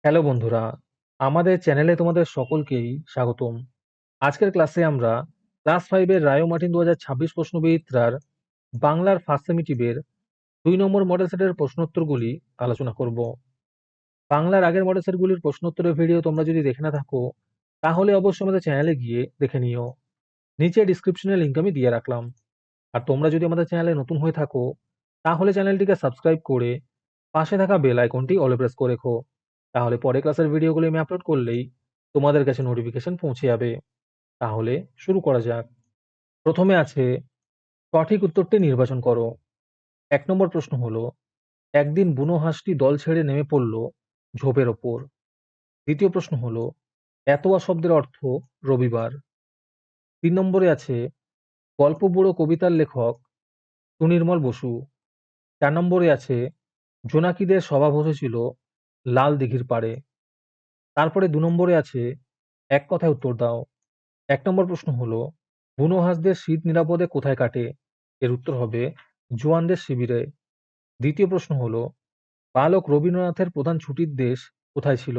Hello বন্ধুরা, আমাদের চ্যানেলে তোমাদের সকলকেই স্বাগতম। আজকের ক্লাসে আমরা ক্লাস 5 এর রায় ও মার্টিন 2026 প্রশ্নবিচিত্রার বাংলার ফার্স্ট সেমিটিভের 2 নম্বর মডেল সেটের প্রশ্নোত্তরগুলি আলোচনা করব। বাংলার আগের মডেল সেটগুলির প্রশ্নোত্তরের ভিডিও তোমরা যদি দেখে না থাকো, তাহলে অবশ্যই আমাদের চ্যানেলে গিয়ে দেখে নিও। নিচে ডিসক্রিপশনে লিংক আমি দিয়ে রাখলাম। আর তোমরা যদি আমাদের চ্যানেলে নতুন হয়ে থাকো, তাহলে চ্যানেলটিকে সাবস্ক্রাইব করে পাশে থাকা বেল আইকনটি অলে প্রেস করে রেখো। তাহলে পরে ক্লাসের ভিডিওগুলি আমি আপলোড করলেই তোমাদের কাছে নোটিফিকেশন পৌঁছে যাবে। তাহলে শুরু করা যাক। প্রথমে আছে সঠিক উত্তরটি নির্বাচন করো। 1 নম্বর প্রশ্ন হলো, একদিন বুনো হাঁসটি দল ছেড়ে নেমে পড়ল ঝোপের ওপর। দ্বিতীয় প্রশ্ন হলো, এতোয়া শব্দের অর্থ রবিবার। 3 নম্বরে আছে গল্প বুড়ো কবিতার লেখক সুনির্মল বসু। 4 নম্বরে আছে জোনাকিদের সভা বসেছিল লাল দিঘির পাড়ে। তারপরে 2 নম্বরে আছে এক কথায় উত্তর দাও। 1 নম্বর প্রশ্ন হলো, বুনো হাঁসদের শীত নিরাপদে কোথায় কাটে? এর উত্তর হবে জোয়ানদের শিবিরে। দ্বিতীয় প্রশ্ন হলো, বালক রবীন্দ্রনাথের প্রধান ছুটির দেশ কোথায় ছিল?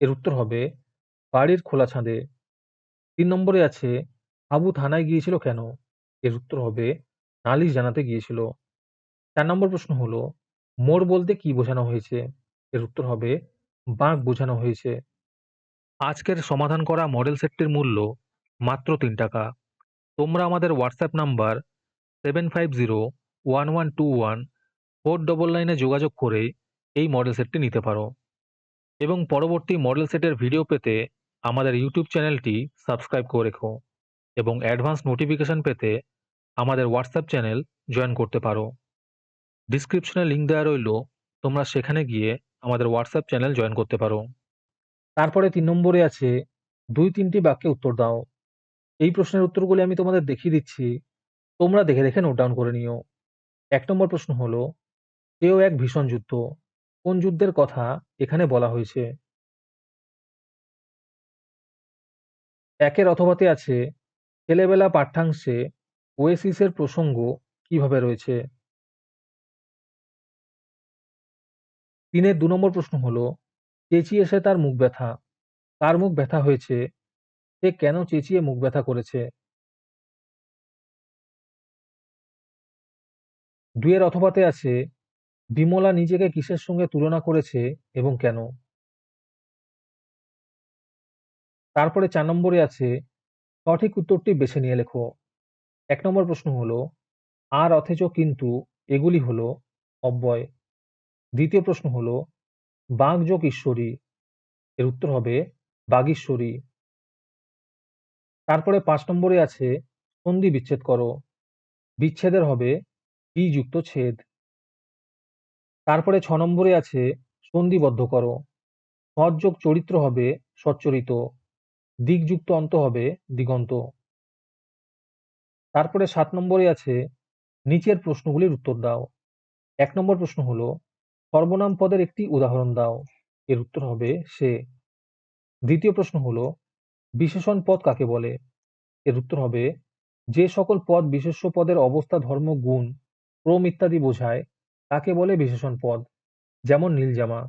এর উত্তর হবে বাড়ির খোলা ছাদে। 3 নম্বরে আছে হাবু থানায় গিয়েছিল কেন? এর উত্তর হবে নালিশ জানাতে গিয়েছিল। 4 নম্বর প্রশ্ন হলো, মোর বলতে কি বোঝানো হয়েছে? এর উত্তর হবে বাঁক বোঝানো হয়েছে। আজকের সমাধান করা মডেল সেটটির মূল্য মাত্র 3 টাকা। তোমরা আমাদের হোয়াটসঅ্যাপ নাম্বার 7501121499 যোগাযোগ করে এই মডেল সেটটি নিতে পারো এবং পরবর্তী মডেল সেটের ভিডিও পেতে আমাদের ইউটিউব চ্যানেলটি সাবস্ক্রাইব করে রেখো এবং অ্যাডভান্স নোটিফিকেশন পেতে আমাদের হোয়াটসঅ্যাপ চ্যানেল জয়েন করতে পারো। ডিসক্রিপশনে লিংক দেওয়া রইল, তোমরা সেখানে গিয়ে আমাদের হোয়াটসঅ্যাপ চ্যানেল জয়েন করতে পারো। তারপরে 3 নম্বরে আছে 2-3টি বাক্যে উত্তর দাও। এই প্রশ্নের উত্তরগুলি আমি তোমাদের দেখিয়ে দিচ্ছি, তোমরা দেখে দেখে নোট ডাউন করে নিও। 1 নম্বর প্রশ্ন হলো, এও এক ভীষণ যুদ্ধ। কোন যুদ্ধের কথা এখানে বলা হয়েছে? একের অথবাতে আছে ছেলেবেলা পাঠ্যাংশে ওয়েসিসের প্রসঙ্গ কিভাবে রয়েছে? 3-এর 2 নম্বর প্রশ্ন হলো, চেঁচিয়ে সে তার মুখ ব্যথা। কার মুখ ব্যথা হয়েছে? সে কেন চেঁচিয়ে মুখ ব্যথা করেছে? 2-এর অথবাতে আছে বিমলা নিজেকে কিসের সঙ্গে তুলনা করেছে এবং কেন? তারপরে 4 নম্বরে আছে সঠিক উত্তরটি বেছে নিয়ে লেখো। 1 নম্বর প্রশ্ন হলো, আর অথচ কিন্তু এগুলি হলো অব্যয়। দ্বিতীয় প্রশ্ন হলো, বাঘ যোগ ঈশ্বরী। এর উত্তর হবে বাগীশ্বরী। তারপরে 5 নম্বরে আছে সন্ধি বিচ্ছেদ করো। বিচ্ছেদের হবে বি যুক্ত ছেদ। তারপরে 6 নম্বরে আছে সন্ধিবদ্ধ করো। সৎ যোগ চরিত্র হবে সচ্চরিত। দিকযুক্ত অন্ত হবে দিগন্ত। তারপরে 7 নম্বরে আছে নিচের প্রশ্নগুলির উত্তর দাও। 1 নম্বর প্রশ্ন হলো, সর্বনাম পদের একটি উদাহরণ দাও। এর উত্তর হবে সে। দ্বিতীয় প্রশ্ন হলো, বিশেষণ পদ কাকে বলে? এর উত্তর হবে যে সকল পদ বিশেষ্য পদের অবস্থা ধর্ম গুণ ক্রম ইত্যাদি বোঝায় তাকে বলে বিশেষণ পদ, যেমন নীলজামা।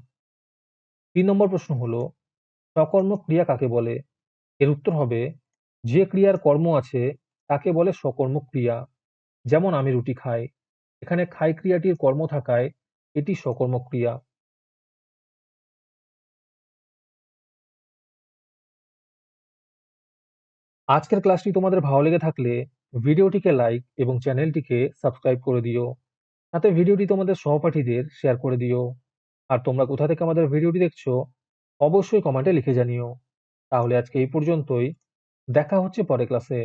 3 নম্বর প্রশ্ন হলো, সকর্মক ক্রিয়া কাকে বলে? এর উত্তর হবে যে ক্রিয়ার কর্ম আছে তাকে বলে সকর্মক ক্রিয়া, যেমন আমি রুটি খাই। এখানে খাই ক্রিয়াটির কর্ম থাকায় এটি সকর্মক ক্রিয়া। আজকের ক্লাসটি তোমাদের ভালো লেগে থাকলে ভিডিওটিকে লাইক এবং চ্যানেলটিকে সাবস্ক্রাইব করে দিও। সাথে ভিডিওটি তোমাদের সহপাঠীদের শেয়ার করে দিও। আর তোমরা কোথা থেকে আমাদের ভিডিওটি দেখছো অবশ্যই কমেন্টে লিখে জানিও। তাহলে আজকে এই পর্যন্তই, দেখা হচ্ছে পরের ক্লাসে।